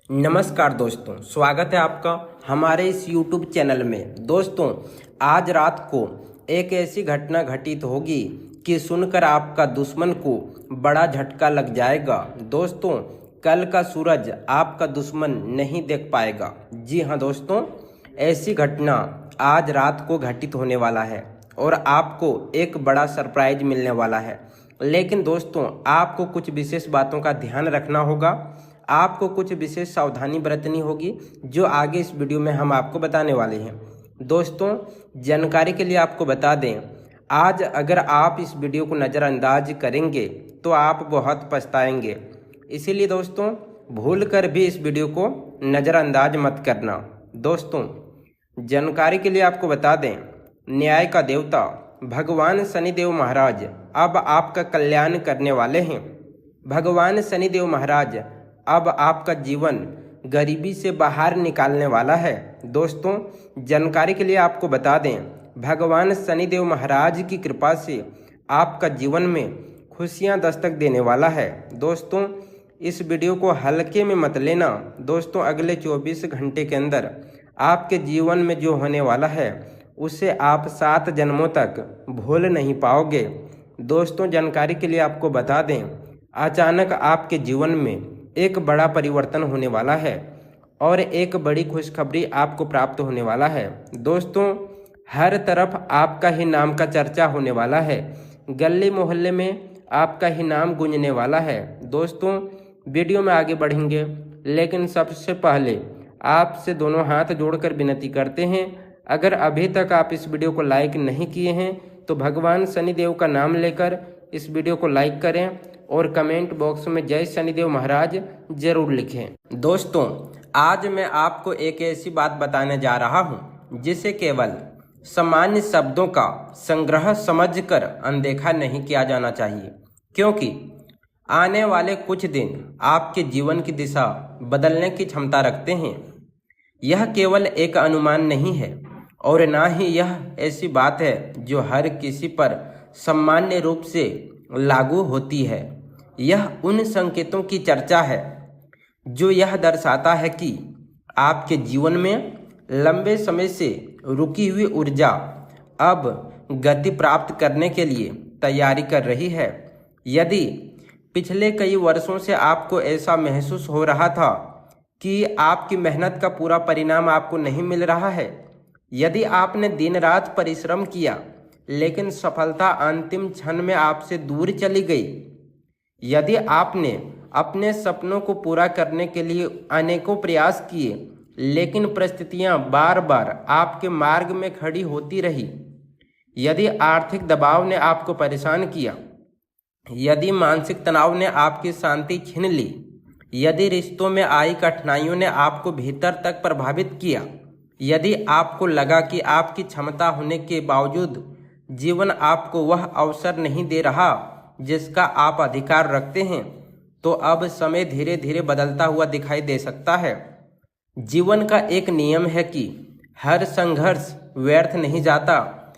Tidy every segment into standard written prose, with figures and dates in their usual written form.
नमस्कार दोस्तों, स्वागत है आपका हमारे इस YouTube चैनल में। दोस्तों, आज रात को एक ऐसी घटना घटित होगी कि सुनकर आपका दुश्मन को बड़ा झटका लग जाएगा। दोस्तों, कल का सूरज आपका दुश्मन नहीं देख पाएगा। जी हाँ दोस्तों, ऐसी घटना आज रात को घटित होने वाला है और आपको एक बड़ा सरप्राइज मिलने वाला है। लेकिन दोस्तों, आपको कुछ विशेष बातों का ध्यान रखना होगा, आपको कुछ विशेष सावधानी बरतनी होगी जो आगे इस वीडियो में हम आपको बताने वाले हैं। दोस्तों, जानकारी के लिए आपको बता दें, आज अगर आप इस वीडियो को नज़रअंदाज करेंगे तो आप बहुत पछताएंगे। इसीलिए दोस्तों, भूल कर भी इस वीडियो को नज़रअंदाज मत करना। दोस्तों, जानकारी के लिए आपको बता दें, न्याय का देवता भगवान शनिदेव महाराज अब आपका कल्याण करने वाले हैं। भगवान शनिदेव महाराज अब आपका जीवन गरीबी से बाहर निकालने वाला है। दोस्तों, जानकारी के लिए आपको बता दें, भगवान शनिदेव महाराज की कृपा से आपका जीवन में खुशियां दस्तक देने वाला है। दोस्तों, इस वीडियो को हल्के में मत लेना। दोस्तों, अगले 24 घंटे के अंदर आपके जीवन में जो होने वाला है उसे आप 7 जन्मों तक भूल नहीं पाओगे। दोस्तों, जानकारी के लिए आपको बता दें, अचानक आपके जीवन में एक बड़ा परिवर्तन होने वाला है और एक बड़ी खुशखबरी आपको प्राप्त होने वाला है। दोस्तों, हर तरफ आपका ही नाम का चर्चा होने वाला है, गली मोहल्ले में आपका ही नाम गूंजने वाला है। दोस्तों, वीडियो में आगे बढ़ेंगे, लेकिन सबसे पहले आपसे दोनों हाथ जोड़कर विनती करते हैं, अगर अभी तक आप इस वीडियो को लाइक नहीं किए हैं तो भगवान शनिदेव का नाम लेकर इस वीडियो को लाइक करें और कमेंट बॉक्स में जय शनिदेव महाराज जरूर लिखें। दोस्तों, आज मैं आपको एक ऐसी बात बताने जा रहा हूं जिसे केवल सामान्य शब्दों का संग्रह समझकर अनदेखा नहीं किया जाना चाहिए, क्योंकि आने वाले कुछ दिन आपके जीवन की दिशा बदलने की क्षमता रखते हैं। यह केवल एक अनुमान नहीं है और ना ही यह ऐसी बात है जो हर किसी पर सामान्य रूप से लागू होती है। यह उन संकेतों की चर्चा है जो यह दर्शाता है कि आपके जीवन में लंबे समय से रुकी हुई ऊर्जा अब गति प्राप्त करने के लिए तैयारी कर रही है। यदि पिछले कई वर्षों से आपको ऐसा महसूस हो रहा था कि आपकी मेहनत का पूरा परिणाम आपको नहीं मिल रहा है, यदि आपने दिन रात परिश्रम किया लेकिन सफलता अंतिम क्षण में आपसे दूर चली गई, यदि आपने अपने सपनों को पूरा करने के लिए अनेकों प्रयास किए लेकिन परिस्थितियां बार बार आपके मार्ग में खड़ी होती रही, यदि आर्थिक दबाव ने आपको परेशान किया, यदि मानसिक तनाव ने आपकी शांति छीन ली, यदि रिश्तों में आई कठिनाइयों ने आपको भीतर तक प्रभावित किया, यदि आपको लगा कि आपकी क्षमता होने के बावजूद जीवन आपको वह अवसर नहीं दे रहा जिसका आप अधिकार रखते हैं, तो अब समय धीरे धीरे बदलता हुआ दिखाई दे सकता है। जीवन का एक नियम है कि हर संघर्ष व्यर्थ नहीं जाता,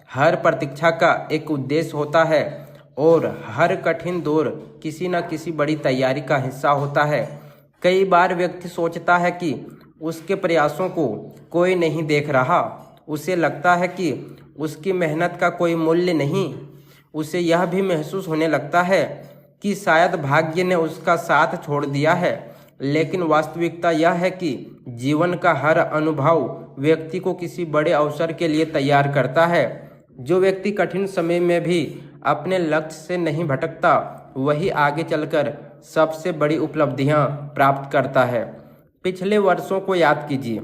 हर प्रतीक्षा का एक उद्देश्य होता है और हर कठिन दौर किसी न किसी बड़ी तैयारी का हिस्सा होता है। कई बार व्यक्ति सोचता है कि उसके प्रयासों को कोई नहीं देख रहा, उसे लगता है कि उसकी मेहनत का कोई मूल्य नहीं, उसे यह भी महसूस होने लगता है कि शायद भाग्य ने उसका साथ छोड़ दिया है। लेकिन वास्तविकता यह है कि जीवन का हर अनुभव व्यक्ति को किसी बड़े अवसर के लिए तैयार करता है। जो व्यक्ति कठिन समय में भी अपने लक्ष्य से नहीं भटकता, वही आगे चलकर सबसे बड़ी उपलब्धियां प्राप्त करता है। पिछले वर्षों को याद कीजिए,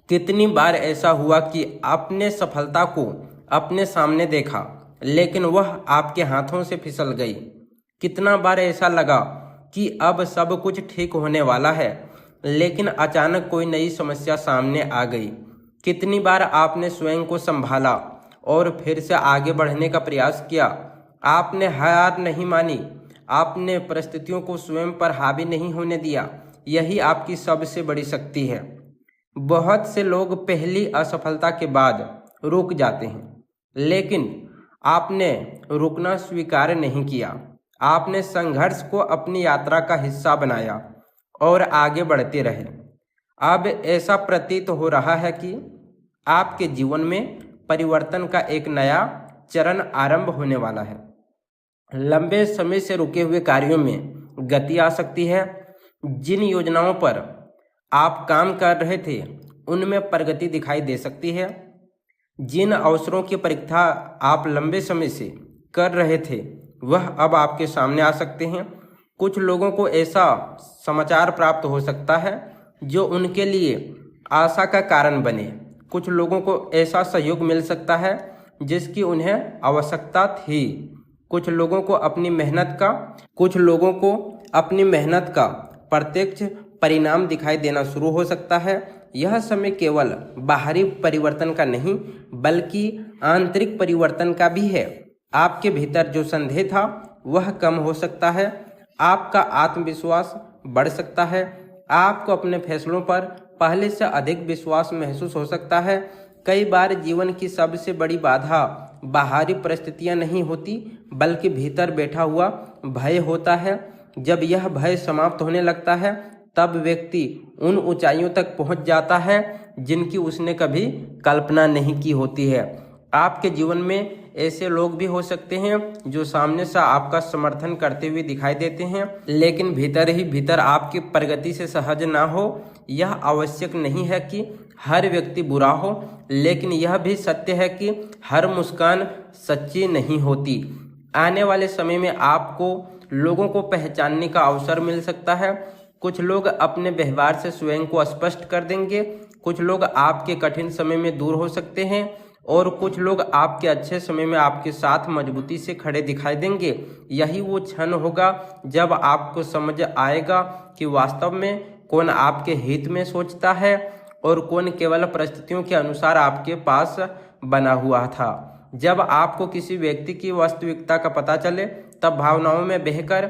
कितनी बार ऐसा हुआ कि आपने सफलता को अपने सामने देखा लेकिन वह आपके हाथों से फिसल गई। कितना बार ऐसा लगा कि अब सब कुछ ठीक होने वाला है, लेकिन अचानक कोई नई समस्या सामने आ गई। कितनी बार आपने स्वयं को संभाला और फिर से आगे बढ़ने का प्रयास किया। आपने हार नहीं मानी, आपने परिस्थितियों को स्वयं पर हावी नहीं होने दिया। यही आपकी सबसे बड़ी शक्ति है। बहुत से लोग पहली असफलता के बाद रुक जाते हैं, लेकिन आपने रुकना स्वीकार नहीं किया। आपने संघर्ष को अपनी यात्रा का हिस्सा बनाया और आगे बढ़ते रहे। अब ऐसा प्रतीत हो रहा है कि आपके जीवन में परिवर्तन का एक नया चरण आरंभ होने वाला है। लंबे समय से रुके हुए कार्यों में गति आ सकती है। जिन योजनाओं पर आप काम कर रहे थे उनमें प्रगति दिखाई दे सकती है। जिन अवसरों की प्रतीक्षा आप लंबे समय से कर रहे थे वह अब आपके सामने आ सकते हैं। कुछ लोगों को ऐसा समाचार प्राप्त हो सकता है जो उनके लिए आशा का कारण बने। कुछ लोगों को ऐसा सहयोग मिल सकता है जिसकी उन्हें आवश्यकता थी। कुछ लोगों को अपनी मेहनत का प्रत्यक्ष परिणाम दिखाई देना शुरू हो सकता है। यह समय केवल बाहरी परिवर्तन का नहीं बल्कि आंतरिक परिवर्तन का भी है। आपके भीतर जो संदेह था वह कम हो सकता है। आपका आत्मविश्वास बढ़ सकता है। आपको अपने फैसलों पर पहले से अधिक विश्वास महसूस हो सकता है। कई बार जीवन की सबसे बड़ी बाधा बाहरी परिस्थितियां नहीं होती बल्कि भीतर बैठा हुआ भय होता है। जब यह भय समाप्त होने लगता है तब व्यक्ति उन ऊंचाइयों तक पहुंच जाता है जिनकी उसने कभी कल्पना नहीं की होती है। आपके जीवन में ऐसे लोग भी हो सकते हैं जो सामने से आपका समर्थन करते हुए दिखाई देते हैं लेकिन भीतर ही भीतर आपकी प्रगति से सहज ना हो। यह आवश्यक नहीं है कि हर व्यक्ति बुरा हो, लेकिन यह भी सत्य है कि हर मुस्कान सच्ची नहीं होती। आने वाले समय में आपको लोगों को पहचानने का अवसर मिल सकता है। कुछ लोग अपने व्यवहार से स्वयं को स्पष्ट कर देंगे। कुछ लोग आपके कठिन समय में दूर हो सकते हैं और कुछ लोग आपके अच्छे समय में आपके साथ मजबूती से खड़े दिखाई देंगे। यही वो क्षण होगा जब आपको समझ आएगा कि वास्तव में कौन आपके हित में सोचता है और कौन केवल परिस्थितियों के अनुसार आपके पास बना हुआ था। जब आपको किसी व्यक्ति की वास्तविकता का पता चले तब भावनाओं में बहकर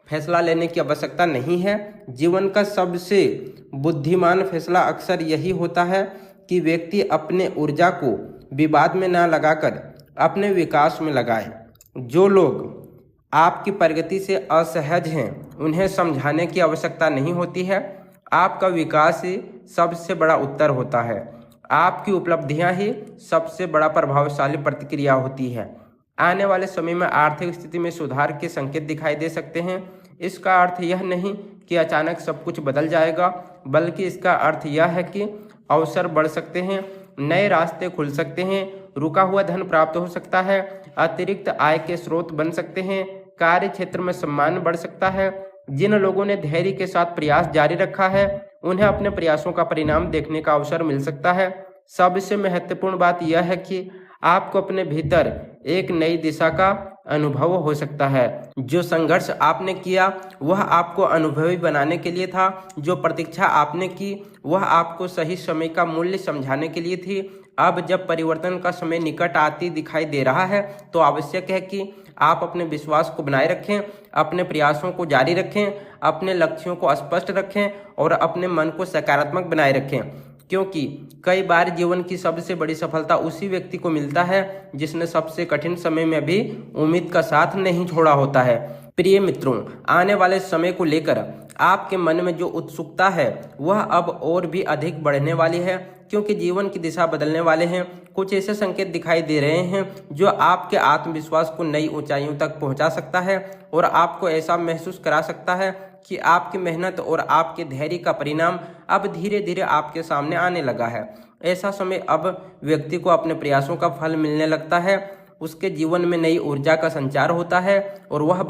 फैसला लेने की आवश्यकता नहीं है। जीवन का सबसे बुद्धिमान फैसला अक्सर यही होता है कि व्यक्ति अपने ऊर्जा को विवाद में न लगाकर अपने विकास में लगाए। जो लोग आपकी प्रगति से असहज हैं उन्हें समझाने की आवश्यकता नहीं होती है। आपका विकास ही सबसे बड़ा उत्तर होता है। आपकी उपलब्धियां ही सबसे बड़ा प्रभावशाली प्रतिक्रिया होती है। आने वाले समय में आर्थिक स्थिति में सुधार के संकेत दिखाई दे सकते हैं। इसका अर्थ यह नहीं कि अचानक सब कुछ बदल जाएगा, बल्कि इसका अर्थ यह है कि अवसर बढ़ सकते हैं, नए रास्ते खुल सकते हैं, रुका हुआ धन प्राप्त हो सकता है, अतिरिक्त आय के स्रोत बन सकते हैं, कार्य क्षेत्र में सम्मान बढ़ सकता है। जिन लोगों ने धैर्य के साथ प्रयास जारी रखा है उन्हें अपने प्रयासों का परिणाम देखने का अवसर मिल सकता है। सबसे महत्वपूर्ण बात यह है कि आपको अपने भीतर एक नई दिशा का अनुभव हो सकता है। जो संघर्ष आपने किया वह आपको अनुभवी बनाने के लिए था। जो प्रतीक्षा आपने की वह आपको सही समय का मूल्य समझाने के लिए थी। अब जब परिवर्तन का समय निकट आती दिखाई दे रहा है तो आवश्यक है कि आप अपने विश्वास को बनाए रखें, अपने प्रयासों को जारी रखें, अपने लक्ष्यों को स्पष्ट रखें और अपने मन को सकारात्मक बनाए रखें। क्योंकि कई बार जीवन की सबसे बड़ी सफलता उसी व्यक्ति को मिलता है जिसने सबसे कठिन समय में भी उम्मीद का साथ नहीं छोड़ा होता है। प्रिय मित्रों, आने वाले समय को लेकर आपके मन में जो उत्सुकता है वह अब और भी अधिक बढ़ने वाली है, क्योंकि जीवन की दिशा बदलने वाले हैं। कुछ ऐसे संकेत दिखाई दे रहे हैं जो आपके आत्मविश्वास को नई ऊंचाइयों तक पहुंचा सकता है और आपको ऐसा महसूस करा सकता है कि आपकी मेहनत और आपके धैर्य का परिणाम अब धीरे धीरे आपके सामने आने लगा है। ऐसा समय अब व्यक्ति को अपने प्रयासों का फल मिलने लगता है। उसके जीवन में नई ऊर्जा का संचार होता है और वह